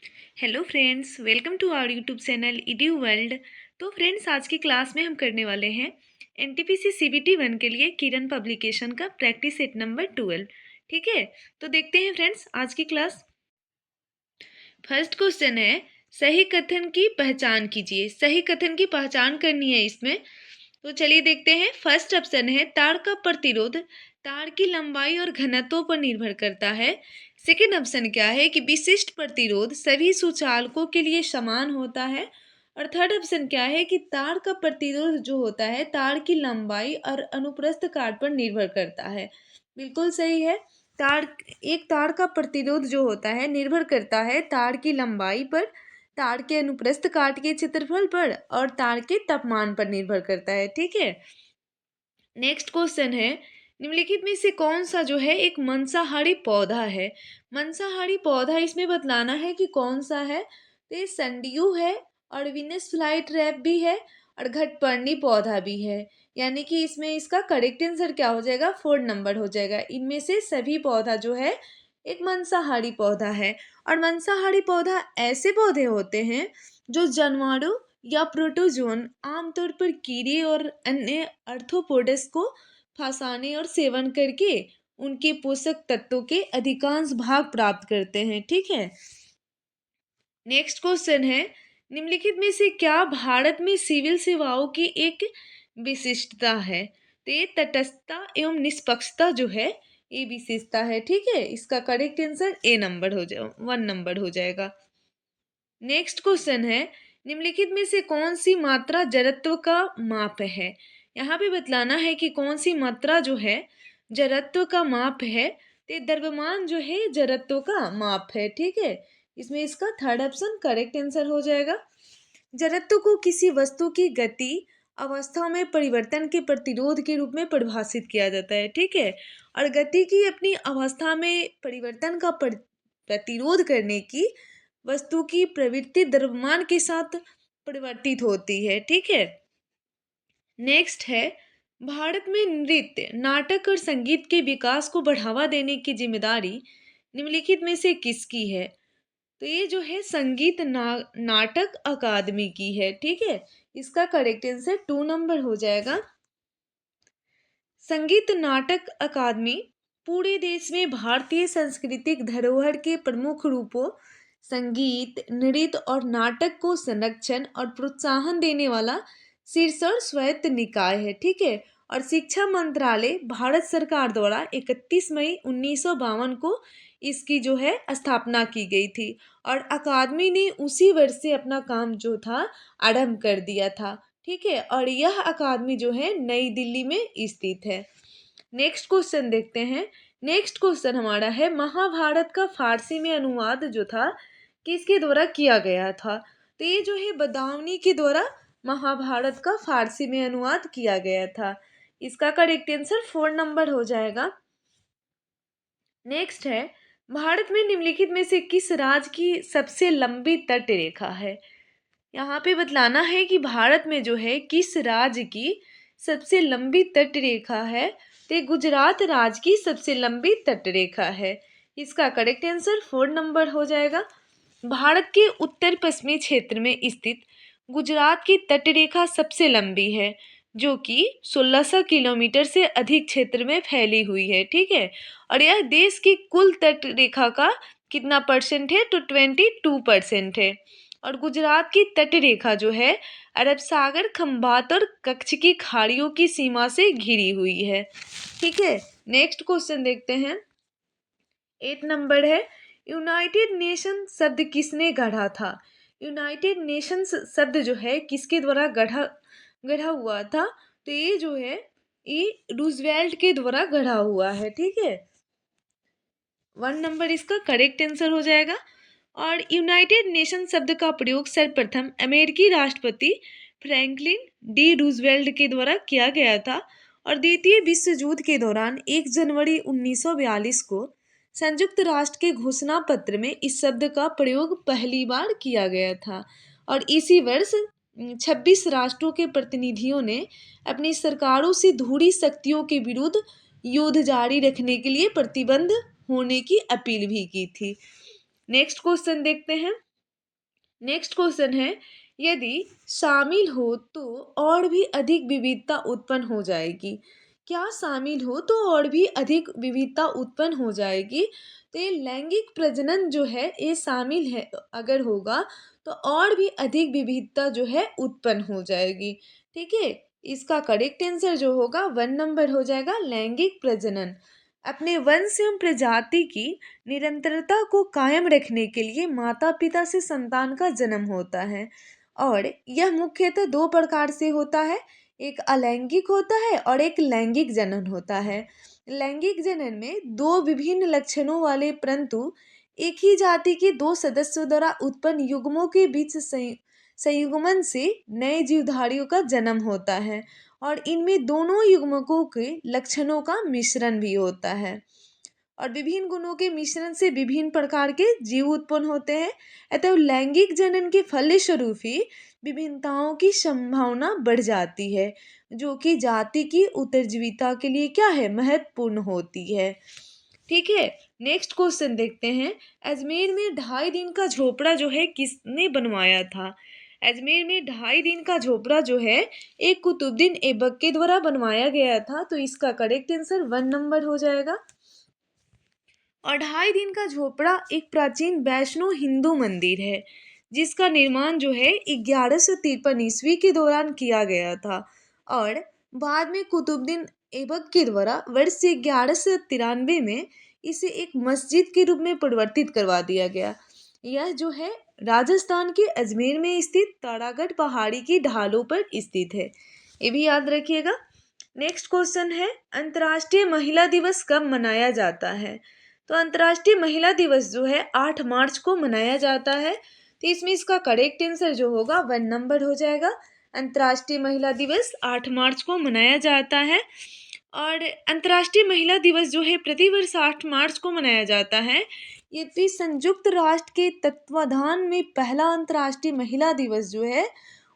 Hello friends, welcome to our YouTube channel EDU world. तो friends, आज की class में हम करने वाले हैं एनटीपीसी सीबीटी 1 के लिए किरण पब्लिकेशन का प्रैक्टिस सेट नंबर 12। ठीक है, तो देखते हैं फ्रेंड्स आज की क्लास। फर्स्ट क्वेश्चन है, सही कथन की पहचान कीजिए। सही कथन की पहचान करनी है इसमें। तो चलिए देखते हैं। फर्स्ट ऑप्शन है, तार का प्रतिरोध तार की लंबाई और घनत्व पर निर्भर करता है। सेकेंड ऑप्शन क्या है कि विशिष्ट प्रतिरोध सभी सुचालकों के लिए समान होता है। और थर्ड ऑप्शन क्या है कि तार का प्रतिरोध जो होता है तार की लंबाई और अनुप्रस्थ काट पर निर्भर करता है। बिल्कुल सही है। तार एक तार का प्रतिरोध जो होता है निर्भर करता है तार की लंबाई पर, तार के अनुप्रस्थ काट के क्षेत्रफल पर और तार के तापमान पर निर्भर करता है। ठीक है, नेक्स्ट क्वेश्चन है, निम्नलिखित में से कौन सा जो है एक मांसाहारी पौधा है। मांसाहारी पौधा इसमें बतलाना है कि कौन सा है। तो ये संडियो है और विनस फ्लाई ट्रैप भी है और घटपर्णी पौधा भी है। यानी कि इसमें इसका करेक्ट आंसर क्या हो जाएगा, 4 नंबर हो जाएगा। इनमें से सभी पौधा जो है एक मांसाहारी पौधा है। और मांसाहारी पौधा ऐसे पौधे होते हैं जो जानवरों या प्रोटोजोन आमतौर पर कीड़े और अन्य अर्थोपोड्स को फंसाने और सेवन करके उनके पोषक तत्वों के अधिकांश भाग प्राप्त करते हैं। ठीक है, नेक्स्ट क्वेश्चन है, निम्नलिखित में से क्या भारत में सिविल सेवाओं की एक विशिष्टता है। तो ये तटस्थता एवं निष्पक्षता जो है ये विशेषता है। ठीक है, इसका करेक्ट आंसर ए नंबर हो जाए 1 नंबर हो जाएगा। नेक्स्ट क्वेश्चन है, निम्नलिखित में से कौन सी मात्रा जड़त्व का माप है। यहाँ पे बतलाना है कि कौन सी मात्रा जो है जड़त्व का माप है। तो द्रव्यमान जो है जड़त्व का माप है। ठीक है, इसमें इसका थर्ड ऑप्शन करेक्ट आंसर हो जाएगा। जड़त्व को किसी वस्तु की गति अवस्था में परिवर्तन के प्रतिरोध के रूप में परिभाषित किया जाता है। ठीक है, और गति की अपनी अवस्था में परिवर्तन का प्रतिरोध करने की वस्तु की प्रवृत्ति द्रव्यमान के साथ परिवर्तित होती है। ठीक है, नेक्स्ट है, भारत में नृत्य नाटक और संगीत के विकास को बढ़ावा देने की जिम्मेदारी निम्नलिखित में से किसकी है। तो ये जो है संगीत नाटक अकादमी की है। ठीक है, इसका करेक्ट आंसर 2 नंबर हो जाएगा। संगीत नाटक अकादमी पूरे देश में भारतीय सांस्कृतिक धरोहर के प्रमुख रूपों संगीत, नृत्य और नाटक को संरक्षण और प्रोत्साहन देने वाला शीर्ष और स्वायत्त निकाय है। ठीक है, और शिक्षा मंत्रालय भारत सरकार द्वारा 31 मई 1952 को इसकी जो है स्थापना की गई थी और अकादमी ने उसी वर्ष से अपना काम जो था आरंभ कर दिया था। ठीक है, और यह अकादमी जो है नई दिल्ली में स्थित है। नेक्स्ट क्वेश्चन देखते हैं। नेक्स्ट क्वेश्चन हमारा है, महाभारत का फारसी में अनुवाद जो था किसके द्वारा किया गया था। तो ये जो है बदावनी के द्वारा महाभारत का फारसी में अनुवाद किया गया था। इसका करेक्ट आंसर 4 नंबर हो जाएगा। नेक्स्ट है, भारत में निम्नलिखित में से किस राज्य की सबसे लंबी तट रेखा है। यहाँ पे बतलाना है कि भारत में जो है किस राज्य की सबसे लंबी तट रेखा है। तो गुजरात राज्य की सबसे लंबी तट रेखा है। इसका करेक्ट आंसर 4 नंबर हो जाएगा। भारत के उत्तर पश्चिमी क्षेत्र में स्थित गुजरात की तट रेखा सबसे लंबी है, जो कि 1600 किलोमीटर से अधिक क्षेत्र में फैली हुई है। ठीक है, और यह देश की कुल तट रेखा का कितना परसेंट है, तो 22% है। और गुजरात की तट रेखा जो है अरब सागर, खंबात और कच्छ की खाड़ियों की सीमा से घिरी हुई है। ठीक है, नेक्स्ट क्वेश्चन देखते हैं। 8 नंबर है, यूनाइटेड नेशन शब्द किसने गढ़ा था। यूनाइटेड नेशंस शब्द जो है किसके द्वारा गढ़ा गढ़ा हुआ था। तो ये जो है ये रूजवेल्ट के द्वारा गढ़ा हुआ है। ठीक है, 1 नंबर इसका करेक्ट आंसर हो जाएगा। और यूनाइटेड नेशन शब्द का प्रयोग सर्वप्रथम अमेरिकी राष्ट्रपति फ्रैंकलिन डी रूजवेल्ट के द्वारा किया गया था और द्वितीय विश्व युद्ध के दौरान 1 जनवरी 1942 को संयुक्त राष्ट्र के घोषणा पत्र में इस शब्द का प्रयोग पहली बार किया गया था। और इसी वर्ष 26 राष्ट्रों के प्रतिनिधियों ने अपनी सरकारों से ध्रुवीय शक्तियों के विरुद्ध युद्ध जारी रखने के लिए प्रतिबद्ध होने की अपील भी की थी। नेक्स्ट क्वेश्चन देखते हैं। नेक्स्ट क्वेश्चन है, यदि शामिल हो तो और भी अधिक विविधता उत्पन्न हो जाएगी। क्या शामिल हो तो और भी अधिक विविधता उत्पन्न हो जाएगी। तो ये लैंगिक प्रजनन जो है ये शामिल है अगर होगा तो और भी अधिक विविधता जो है उत्पन्न हो जाएगी। ठीक है, इसका करेक्ट आंसर जो होगा 1 नंबर हो जाएगा, लैंगिक प्रजनन। अपने वंश एवं प्रजाति की निरंतरता को कायम रखने के लिए माता पिता से संतान का जन्म होता है और यह मुख्यतः दो प्रकार से होता है, एक अलैंगिक होता है और एक लैंगिक जनन होता है। लैंगिक जनन में दो विभिन्न लक्षणों वाले परंतु एक ही जाति के दो सदस्यों द्वारा उत्पन्न युग्मों के बीच संयुग्मन से नए जीवधारियों का जन्म होता है और इनमें दोनों युग्मकों के लक्षणों का मिश्रण भी होता है और विभिन्न गुणों के मिश्रण से विभिन्न प्रकार के जीव उत्पन्न होते हैं। अतः लैंगिक जनन के फलस्वरूप ही विभिन्नताओं की संभावना बढ़ जाती है, जो कि जाति की उत्तरजीविता के लिए क्या है, महत्वपूर्ण होती है। ठीक है, नेक्स्ट क्वेश्चन देखते हैं। अजमेर में 2.5 दिन का झोपड़ा जो है किसने बनवाया था। अजमेर में 2.5 दिन का झोपड़ा जो है एक कुतुबुद्दीन ऐबक के द्वारा बनवाया गया था। तो इसका करेक्ट आंसर 1 नंबर हो जाएगा। और 2.5 दिन का झोपड़ा एक प्राचीन वैष्णव हिंदू मंदिर है जिसका निर्माण जो है 1153 ईस्वी के दौरान किया गया था और बाद में कुतुबुद्दीन ऐबक के द्वारा वर्ष 1193 में इसे एक मस्जिद के रूप में परिवर्तित करवा दिया गया। यह जो है राजस्थान के अजमेर में स्थित तारागढ़ पहाड़ी की ढालों पर स्थित है, ये भी याद रखिएगा। नेक्स्ट क्वेश्चन है, अंतर्राष्ट्रीय महिला दिवस कब मनाया जाता है। तो अंतर्राष्ट्रीय महिला दिवस जो है 8 मार्च को मनाया जाता है। तो इसमें इसका करेक्ट आंसर जो होगा 1 नंबर हो जाएगा। अंतर्राष्ट्रीय महिला दिवस 8 मार्च को मनाया जाता है और अंतर्राष्ट्रीय महिला दिवस जो है प्रतिवर्ष 8 मार्च को मनाया जाता है। यद्यपि संयुक्त राष्ट्र के तत्वाधान में पहला अंतर्राष्ट्रीय महिला दिवस जो है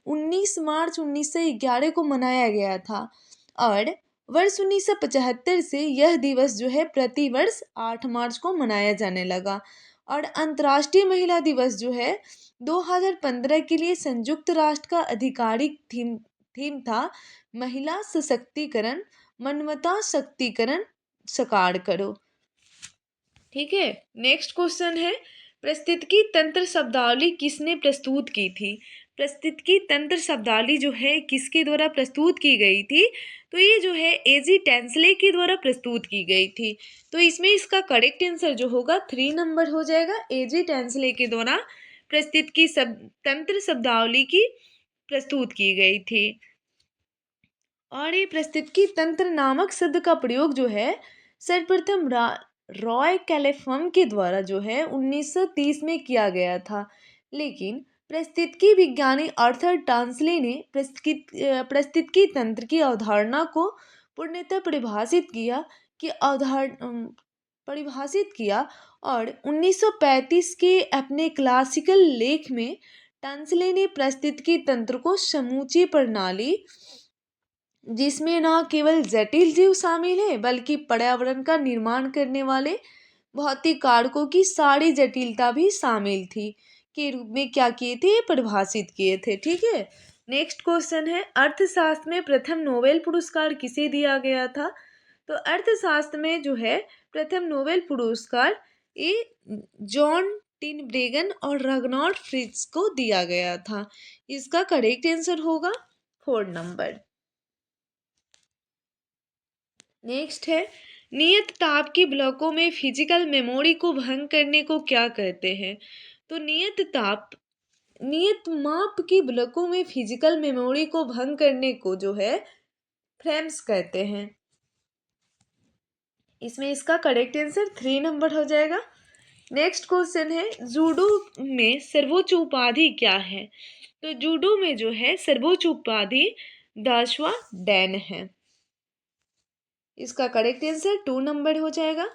19 मार्च 1911 को मनाया गया था और वर्ष 1975 से यह दिवस जो है प्रतिवर्ष 8 मार्च को मनाया जाने लगा और अंतर्राष्ट्रीय महिला दिवस जो है 2015 के लिए संयुक्त राष्ट्र का आधिकारिक थीम था, महिला सशक्तिकरण, मानवता शक्तिकरण साकार करो। ठीक है, नेक्स्ट क्वेश्चन है, पारिस्थितिकी तंत्र शब्दावली किसने प्रस्तुत की थी। पारिस्थितिकी तंत्र शब्दावली जो है किसके द्वारा प्रस्तुत की गई थी। तो ये जो है एजी टेंसले के द्वारा प्रस्तुत की गई थी। तो इसमें इसका करेक्ट आंसर जो होगा 3 नंबर हो जाएगा। एजी टेंसले के द्वारा पारिस्थितिकी तंत्र शब्दावली की प्रस्तुत की गई थी और ये पारिस्थितिकी तंत्र नामक शब्द का प्रयोग जो है सर्वप्रथम रॉय कैलेफम के द्वारा जो है 1930 में किया गया था, लेकिन पारिस्थितिकी विज्ञानी आर्थर टांसले ने पारिस्थितिकी तंत्र की अवधारणा को पूर्णतः परिभाषित किया और 1935 के अपने क्लासिकल लेख में टांसले ने पारिस्थितिकी तंत्र को समूची प्रणाली जिसमें न केवल जटिल जीव शामिल है बल्कि पर्यावरण का निर्माण करने वाले भौतिक कारकों की सारी जटिलता भी शामिल थी के रूप में क्या किए थे, परिभाषित किए थे। ठीक है, नेक्स्ट क्वेश्चन है, अर्थशास्त्र में प्रथम नोबेल पुरस्कार किसे दिया गया था। तो अर्थशास्त्र में जो है प्रथम नोबेल पुरस्कार ये जॉन टिनब्रेगन और रगनॉल्ड फ्रिट्ज को दिया गया था। इसका करेक्ट आंसर होगा 4 नंबर। नेक्स्ट है, नियत ताप के ब्लॉकों में फिजिकल मेमोरी को भंग करने को क्या कहते हैं। तो नियत माप की ब्लॉकों में फिजिकल मेमोरी को भंग करने को जो है फ्रेम्स कहते हैं। इसमें इसका करेक्ट आंसर 3 नंबर हो जाएगा। नेक्स्ट क्वेश्चन है, जूडो में सर्वोच्च उपाधि क्या है। तो जूडो में जो है सर्वोच्च उपाधि दाशवा डैन है। इसका करेक्ट आंसर 2 नंबर हो जाएगा।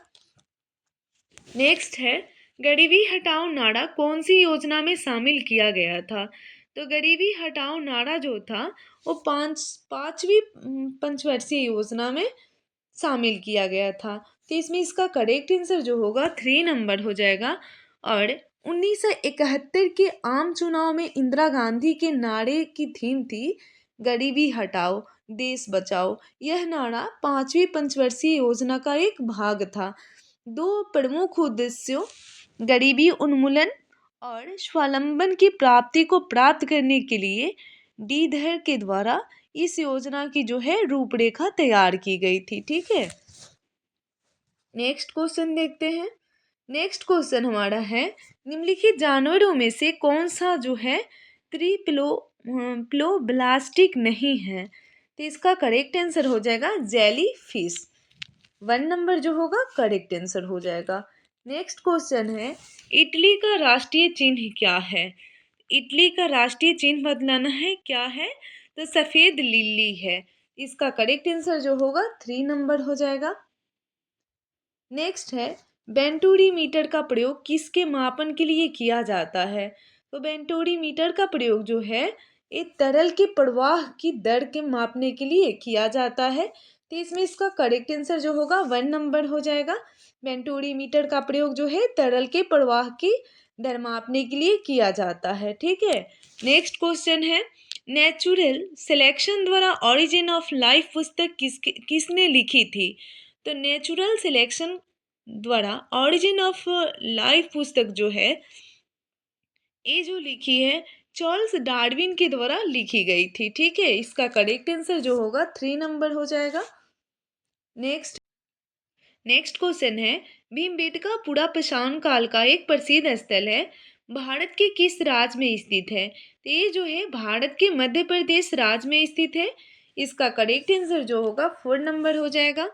नेक्स्ट है, गरीबी हटाओ नारा कौन सी योजना में शामिल किया गया था। तो गरीबी हटाओ नारा जो था वो पांचवी पंचवर्षीय योजना में शामिल किया गया था। तो इसमें इसका करेक्ट आंसर जो होगा 3 नंबर हो जाएगा और 1971 के आम चुनाव में इंदिरा गांधी के नारे की थीम थी गरीबी हटाओ देश बचाओ। यह नारा पांचवी पंचवर्षीय योजना का एक भाग था। दो प्रमुख उद्देश्यों गरीबी उन्मूलन और स्वावलंबन की प्राप्ति को प्राप्त करने के लिए डी धर के द्वारा इस योजना की जो है रूपरेखा तैयार की गई थी। ठीक है, नेक्स्ट क्वेश्चन देखते हैं। नेक्स्ट क्वेश्चन हमारा है निम्नलिखित जानवरों में से कौन सा जो है प्लोब्लास्टिक नहीं है। तो इसका करेक्ट आंसर हो जाएगा जेली फिश। 1 नंबर जो होगा करेक्ट आंसर हो जाएगा। नेक्स्ट क्वेश्चन है इटली का राष्ट्रीय चिन्ह क्या है। इटली का राष्ट्रीय चिन्ह बदलाना है क्या है, तो सफेद लिली है। इसका करेक्ट आंसर जो होगा 3 नंबर हो जाएगा। नेक्स्ट है बेंटोरी मीटर का प्रयोग किसके मापन के लिए किया जाता है। तो बेंटोरी मीटर का प्रयोग जो है एक तरल के प्रवाह की दर के मापने के लिए किया जाता है। तो इसमें इसका करेक्ट आंसर जो होगा 1 नंबर हो जाएगा। बेंटोरी मीटर का प्रयोग जो है तरल के प्रवाह की दर मापने के लिए किया जाता है। ठीक है, नेक्स्ट क्वेश्चन है नेचुरल सिलेक्शन द्वारा ऑरिजिन ऑफ लाइफ पुस्तक किसने लिखी थी। तो नेचुरल सिलेक्शन द्वारा ऑरिजिन ऑफ लाइफ पुस्तक जो है ये जो लिखी है चार्ल्स डार्विन के द्वारा लिखी गई थी। ठीक है, इसका करेक्ट आंसर जो होगा 3 नंबर हो जाएगा। नेक्स्ट क्वेश्चन है भीमबेटका पुरा पाषाण काल का एक प्रसिद्ध स्थल है भारत के किस राज्य में स्थित है। तो ये जो है भारत के मध्य प्रदेश राज्य में स्थित है। इसका करेक्ट आंसर जो होगा 4 नंबर हो जाएगा।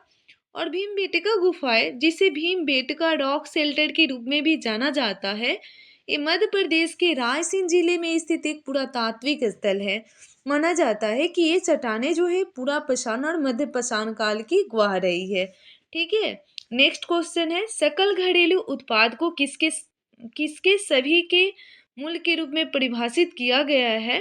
और भीमबेटका गुफाएं जिसे भीमबेटका रॉक शेल्टर के रूप में भी जाना जाता है ये मध्य प्रदेश के रायसेन जिले में स्थित एक पुरातात्विक स्थल है। माना जाता है कि ये चट्टानें जो है पूरा पाषाण और मध्य पाषाण काल की गवाह रही है। ठीक है, नेक्स्ट क्वेश्चन है सकल घरेलू उत्पाद को किसके किसके सभी के मूल्य के रूप में परिभाषित किया गया है।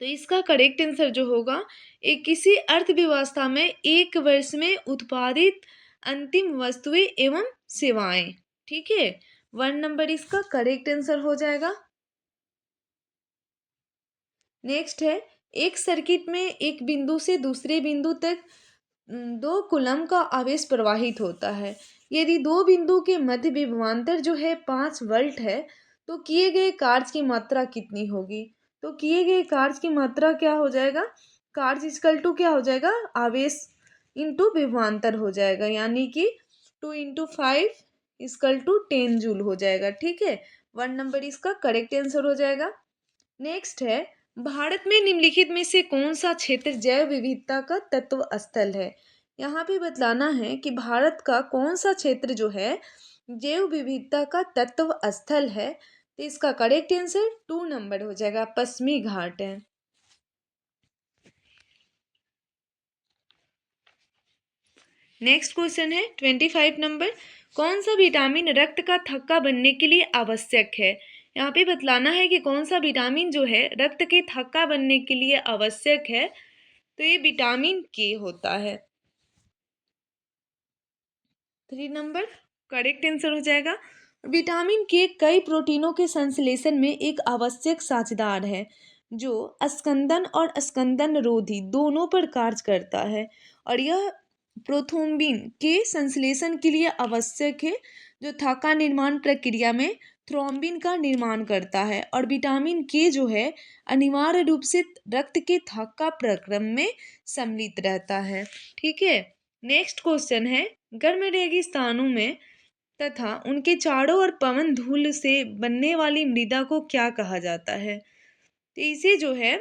तो इसका करेक्ट आंसर जो होगा एक किसी अर्थव्यवस्था में एक वर्ष में उत्पादित अंतिम वस्तुएं एवं सेवाएं। ठीक है, 1 नंबर इसका करेक्ट आंसर हो जाएगा। नेक्स्ट है एक सर्किट में एक बिंदु से दूसरे बिंदु तक 2 कूलम का आवेश प्रवाहित होता है। यदि दो बिंदु के मध्य विभवांतर जो है 5 वोल्ट है तो किए गए कार्य की मात्रा कितनी होगी। तो किए गए कार्य की मात्रा क्या हो जाएगा, कार्य इक्वल टू क्या हो जाएगा आवेश इंटू विभवांतर हो जाएगा, यानी कि 2 इंटू 5 इक्वल टू 10 जूल हो जाएगा। ठीक है, 1 नंबर इसका करेक्ट आंसर हो जाएगा। नेक्स्ट है भारत में निम्नलिखित में से कौन सा क्षेत्र जैव विविधता का तत्व स्थल है। यहाँ पे बतलाना है कि भारत का कौन सा क्षेत्र जो है जैव विविधता का तत्व स्थल है। तो इसका करेक्ट आंसर 2 नंबर हो जाएगा, पश्चिमी घाट है। नेक्स्ट क्वेश्चन है 25 नंबर कौन सा विटामिन रक्त का थक्का बनने के लिए आवश्यक है। यहाँ पे बतलाना है कि कौन सा विटामिन जो है रक्त के थक्का बनने के लिए आवश्यक है। तो ये विटामिन के होता है। 3 नंबर करेक्ट आंसर हो जाएगा। विटामिन के कई प्रोटीनों के संश्लेषण में एक आवश्यक साझेदार है जो स्कंदन और स्कंदन रोधी दोनों पर कार्य करता है और यह प्रोथ्रोम्बिन के संश्लेषण के लिए आवश्यक है जो थक्का निर्माण प्रक्रिया में थ्रोम्बिन का निर्माण करता है। और विटामिन के जो है अनिवार्य रूप से रक्त के थक्का प्रक्रम में सम्मिलित रहता है। ठीक है, नेक्स्ट क्वेश्चन है गर्म रेगिस्तानों में तथा उनके चारों ओर पवन धूल से बनने वाली मृदा को क्या कहा जाता है। तो इसे जो है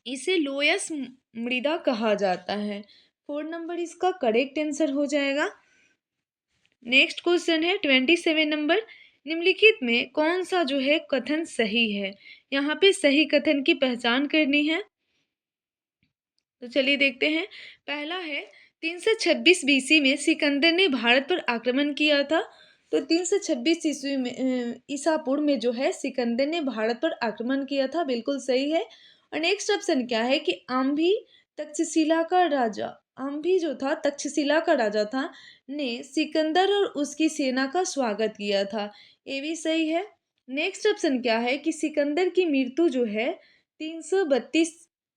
इसे लोयस मृदा कहा जाता है। 4 नंबर इसका करेक्ट आंसर हो जाएगा। नेक्स्ट क्वेश्चन है 27 नंबर निम्नलिखित में कौन सा जो है कथन सही है। यहाँ पे सही कथन की पहचान करनी है। तो चलिए देखते हैं। पहला है 326 बीसी में सिकंदर ने भारत पर आक्रमण किया था। तो 326 ईस्वी में ईसा पूर्व में जो है सिकंदर ने भारत पर आक्रमण किया था, बिल्कुल सही है। और नेक्स्ट ऑप्शन क्या है कि आम्भी तक्षशिला का राजा, आम्भी जो था तक्षशिला का राजा था ने सिकंदर और उसकी सेना का स्वागत किया था। ये भी सही है। नेक्स्ट ऑप्शन क्या है कि सिकंदर की मृत्यु जो है 332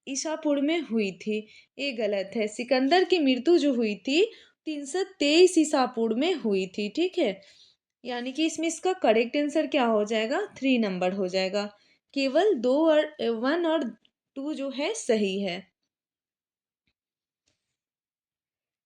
ईसा पूर्व में हुई थी। ये गलत है। सिकंदर की मृत्यु जो हुई थी 323 ईसा पूर्व में हुई थी। ठीक है, यानी कि इसमें इसका करेक्ट आंसर क्या हो जाएगा, 3 नंबर हो जाएगा। केवल 2 और 1 और 2 जो है सही है।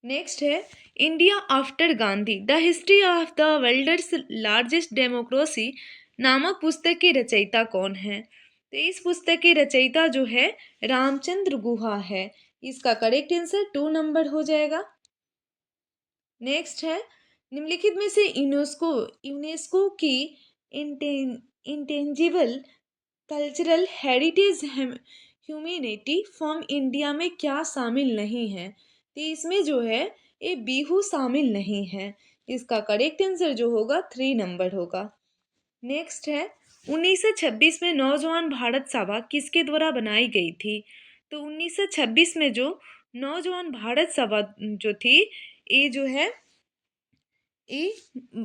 नेक्स्ट है India after Gandhi the history of the world's largest democracy नामक पुस्तक के रचयिता कौन है। तो इस पुस्तक के रचयिता जो है रामचंद्र गुहा है। इसका करेक्ट आंसर 2 नंबर हो जाएगा। नेक्स्ट है निम्नलिखित में से यूनेस्को यूनेस्को की intangible cultural heritage humanity form India में क्या शामिल नहीं है। तो इसमें जो है ये बिहू शामिल नहीं है। इसका करेक्ट आंसर जो होगा 3 नंबर होगा। नेक्स्ट है 1926 में नौजवान भारत सभा किसके द्वारा बनाई गई थी। तो 1926 में जो नौजवान भारत सभा जो थी ये जो है ये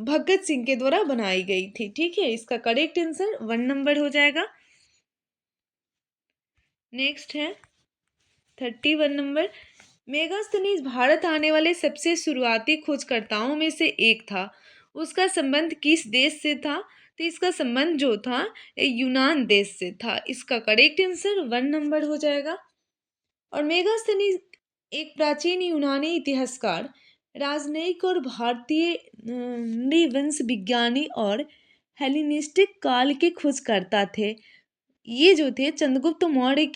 भगत सिंह के द्वारा बनाई गई थी। ठीक है, इसका करेक्ट आंसर 1 नंबर हो जाएगा। नेक्स्ट है 31 नंबर मेगास्थनीज भारत आने वाले सबसे शुरुआती खोजकर्ताओं में से एक था। उसका संबंध किस देश से था। तो इसका संबंध जो था ये यूनान देश से था। इसका करेक्ट आंसर 1 नंबर हो जाएगा। और मेगास्थनीज एक प्राचीन यूनानी इतिहासकार, राजनयिक और भारतीय नृवंश विज्ञानी और हेलेनिस्टिक काल के खोजकर्ता थे। ये जो थे चंद्रगुप्त मौर्य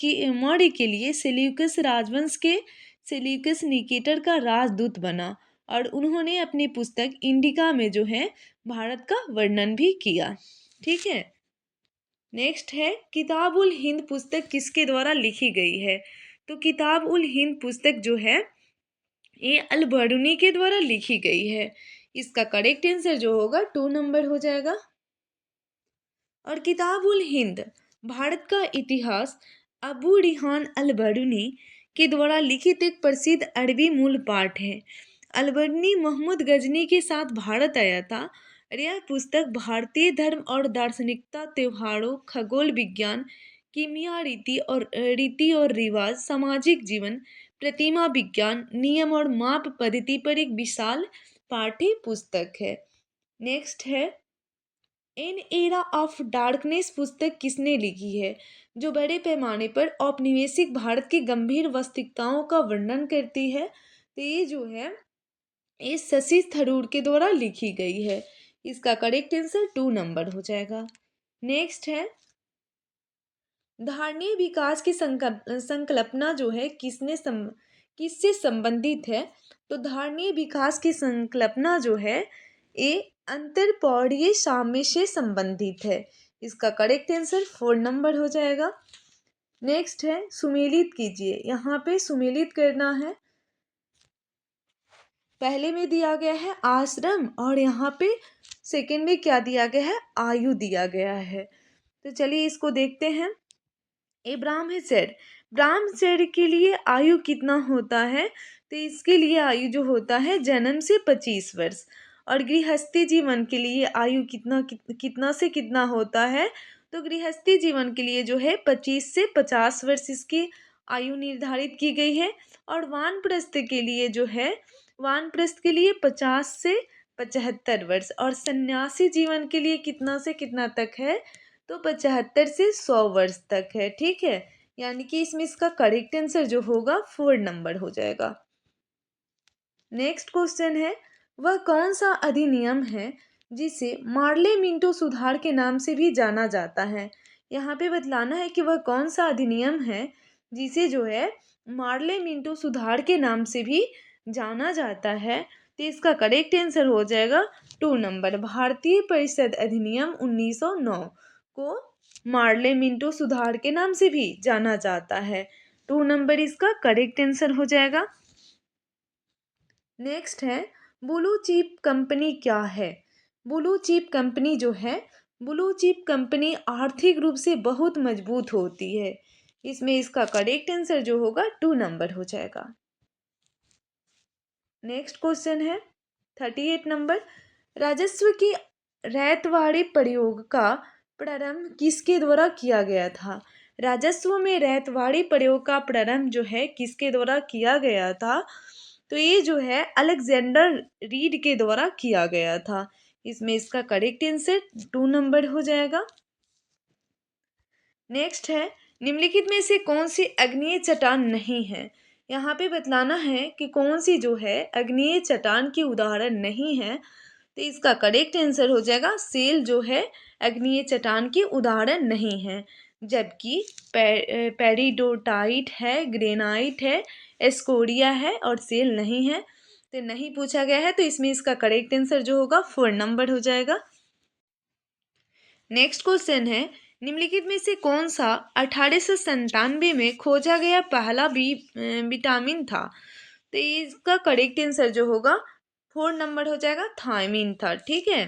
के लिए सेल्यूकस राजवंश के सेल्यूकस निकेटर का राजदूत बना और उन्होंने अपनी पुस्तक इंडिका में जो है भारत का वर्णन भी किया। ठीक है, नेक्स्ट है किताब उल हिंद पुस्तक किसके द्वारा लिखी गई है। तो किताब उल हिंद पुस्तक जो है ये अल बरूनी के द्वारा लिखी गई है। इसका करेक्ट आंसर जो होगा 2 नंबर हो जाएगा। और किताब उल हिंद भारत का इतिहास अबू रिहान अल बरूनी के द्वारा लिखित एक प्रसिद्ध अरबी मूल पाठ है। अल बरूनी मोहम्मद गजनी के साथ भारत आया था और यह पुस्तक भारतीय धर्म और दार्शनिकता, त्योहारों, खगोल विज्ञान, कीमिया, रीति और रिवाज, सामाजिक जीवन, प्रतिमा विज्ञान, नियम और माप पद्धति पर एक विशाल पाठ्य पुस्तक है। नेक्स्ट है एन एरा ऑफ डार्कनेस पुस्तक किसने लिखी है, जो बड़े पैमाने पर औपनिवेशिक भारत की गंभीर वास्तविकताओं का वर्णन करती है। तो ये जो है ये शशि थरूर के द्वारा लिखी गई है। इसका करेक्ट आंसर 2 नंबर हो जाएगा। नेक्स्ट है धारणीय विकास की संकल्पना जो है किससे संबंधित है। तो धारणीय विकास की संकल्पना जो है ये अंतरपौधीय साम्य से संबंधित है। इसका करेक्ट आंसर 4 नंबर हो जाएगा। नेक्स्ट है सुमेलित कीजिए। यहाँ पे सुमेलित करना है। पहले में दिया गया है आश्रम और यहाँ पे सेकंड में क्या दिया गया है, आयु दिया गया है। तो चलिए इसको देखते हैं। ए ब्रह्मचर्य के लिए आयु कितना होता है। तो इसके लिए आयु जो होता है जन्म से 25 वर्ष। और गृहस्थी जीवन के लिए आयु कितना से कितना होता है। तो गृहस्थी जीवन के लिए जो है 25 से 50 वर्ष इसकी आयु निर्धारित की गई है। और वानप्रस्थ के लिए जो है वानप्रस्थ के लिए 50 से 75 वर्ष। और सन्यासी जीवन के लिए कितना से कितना तक है। तो 75 से 100 वर्ष तक है। ठीक है, यानी कि इसमें इसका करेक्ट आंसर जो होगा 4 नंबर हो जाएगा। नेक्स्ट क्वेश्चन है वह कौन सा अधिनियम है जिसे मार्ले मिंटो सुधार के नाम से भी जाना जाता है। यहाँ पे बतलाना है कि वह कौन सा अधिनियम है जिसे जो है मार्ले मिंटो सुधार के नाम से भी जाना जाता है। तो इसका करेक्ट आंसर हो जाएगा 2 नंबर भारतीय परिषद अधिनियम 1909 को मार्ले मिंटो सुधार के नाम से भी जाना जाता है। 2 नंबर इसका करेक्ट आंसर हो जाएगा। नेक्स्ट है ब्लू चिप कंपनी क्या है। ब्लू चिप कंपनी जो है ब्लू चिप कंपनी आर्थिक रूप से बहुत मजबूत होती है। इसमें इसका करेक्ट आंसर जो होगा 2 नंबर हो जाएगा। नेक्स्ट क्वेश्चन है 38 नंबर, राजस्व की रैयतवाड़ी प्रयोग का प्रारंभ किसके द्वारा किया गया था? राजस्व में रैयतवाड़ी प्रयोग का प्रारंभ जो है किसके द्वारा किया गया था? तो ये जो है अलेक्जेंडर रीड के द्वारा किया गया था। इसमें इसका करेक्ट आंसर 2 नंबर हो जाएगा। नेक्स्ट है, निम्नलिखित में से कौन सी अग्नेय चट्टान नहीं है? यहाँ पे बतलाना है कि कौन सी जो है अग्नेय चट्टान की उदाहरण नहीं है। तो इसका करेक्ट आंसर हो जाएगा सेल जो है अग्नेय चट्टान की उदाहरण नहीं है, जबकि पेरिडोटाइट है, ग्रेनाइट है, एस्कोरिया है और सेल नहीं है। तो नहीं पूछा गया है, तो इसमें इसका करेक्ट आंसर जो होगा 4 नंबर हो जाएगा। नेक्स्ट क्वेश्चन है, निम्नलिखित में से कौन सा 1897 में खोजा गया पहला विटामिन था? तो इसका करेक्ट आंसर जो होगा 4 नंबर हो जाएगा, थायमीन था। ठीक है।